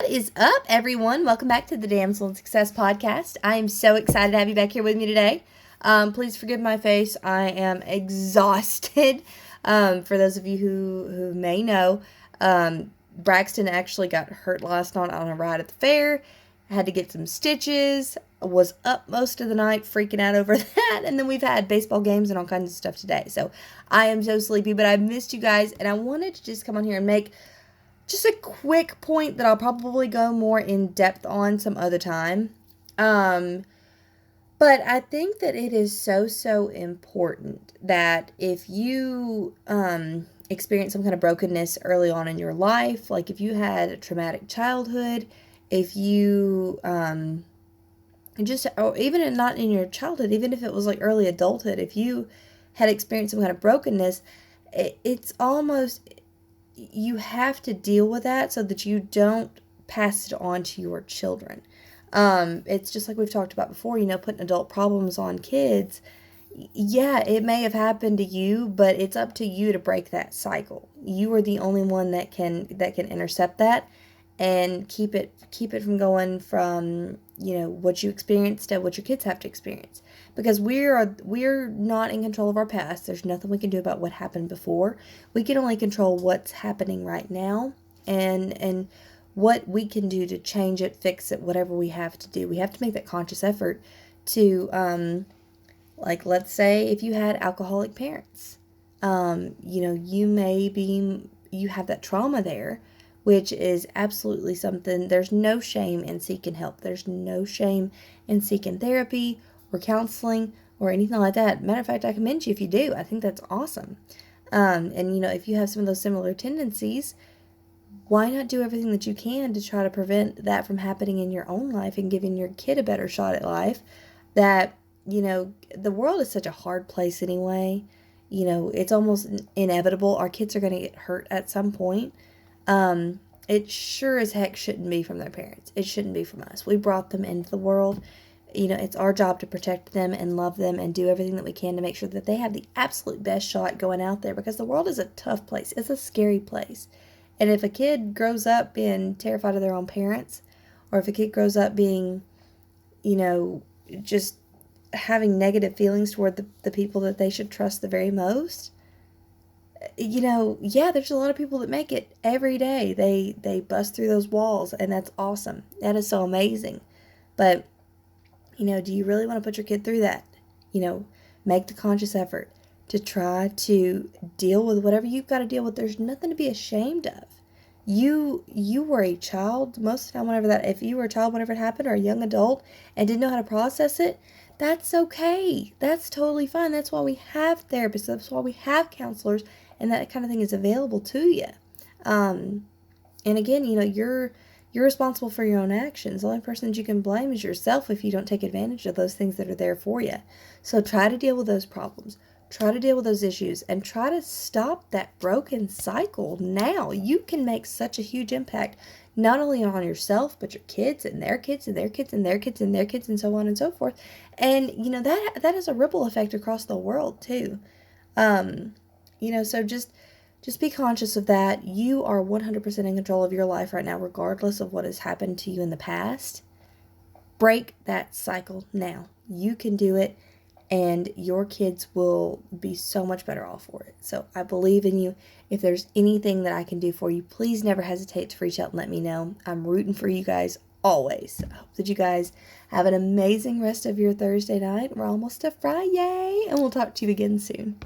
is up, everyone? Welcome back to the Damsel in Success podcast. I am so excited to have you back here with me today. Please forgive my face. I am exhausted. For those of you who may know, Braxton actually got hurt last night on a ride at the fair. I had to get some stitches. Was up most of the night freaking out over that. And then we've had baseball games and all kinds of stuff today. So I am so sleepy, but I missed you guys. And I wanted to just come on here and make just a quick point that I'll probably go more in depth on some other time. But I think that it is so important that if you experience some kind of brokenness early on in your life, like if you had a traumatic childhood, if you or even not in your childhood, even if it was like early adulthood, if you had experienced some kind of brokenness, it's almost, you have to deal with that so that you don't pass it on to your children. It's just like we've talked about before, putting adult problems on kids. Yeah, it may have happened to you, but it's up to you to break that cycle. You are the only one that can intercept that and keep it from going from, what you experienced to what your kids have to experience. Because we're not in control of our past. There's nothing we can do about what happened before. We can only control what's happening right now and what we can do to change it, fix it, whatever we have to do. We have to make that conscious effort to, like, let's say if you had alcoholic parents, you have that trauma there, which is absolutely something. There's no shame in seeking help. There's no shame in seeking therapy or counseling or anything like that. Matter of fact, I commend you if you do. I think that's awesome. And if you have some of those similar tendencies, why not do everything that you can to try to prevent that from happening in your own life and giving your kid a better shot at life? That, the world is such a hard place anyway. It's almost inevitable. Our kids are going to get hurt at some point. It sure as heck shouldn't be from their parents. It shouldn't be from us. We brought them into the world. It's our job to protect them and love them and do everything that we can to make sure that they have the absolute best shot going out there, because the world is a tough place. It's a scary place. And if a kid grows up being terrified of their own parents, or if a kid grows up being, just having negative feelings toward the people that they should trust the very most, there's a lot of people that make it every day. They bust through those walls, and that's awesome. That is so amazing. But, do you really want to put your kid through that? Make the conscious effort to try to deal with whatever you've got to deal with. There's nothing to be ashamed of. You were a child most of the time if you were a child whenever it happened, or a young adult and didn't know how to process it, that's okay. That's totally fine. That's why we have therapists. That's why we have counselors, and that kind of thing is available to you. And again, you're responsible for your own actions. The only person that you can blame is yourself if you don't take advantage of those things that are there for you. So try to deal with those problems. Try to deal with those issues and try to stop that broken cycle now. You can make such a huge impact, not only on yourself, but your kids and their kids and their kids and their kids and their kids, and so on and so forth. And, that has a ripple effect across the world too. So just be conscious of that. You are 100% in control of your life right now, regardless of what has happened to you in the past. Break that cycle now. You can do it, and your kids will be so much better off for it. So I believe in you. If there's anything that I can do for you, please never hesitate to reach out and let me know. I'm rooting for you guys always. I hope that you guys have an amazing rest of your Thursday night. We're almost to Friday, and we'll talk to you again soon.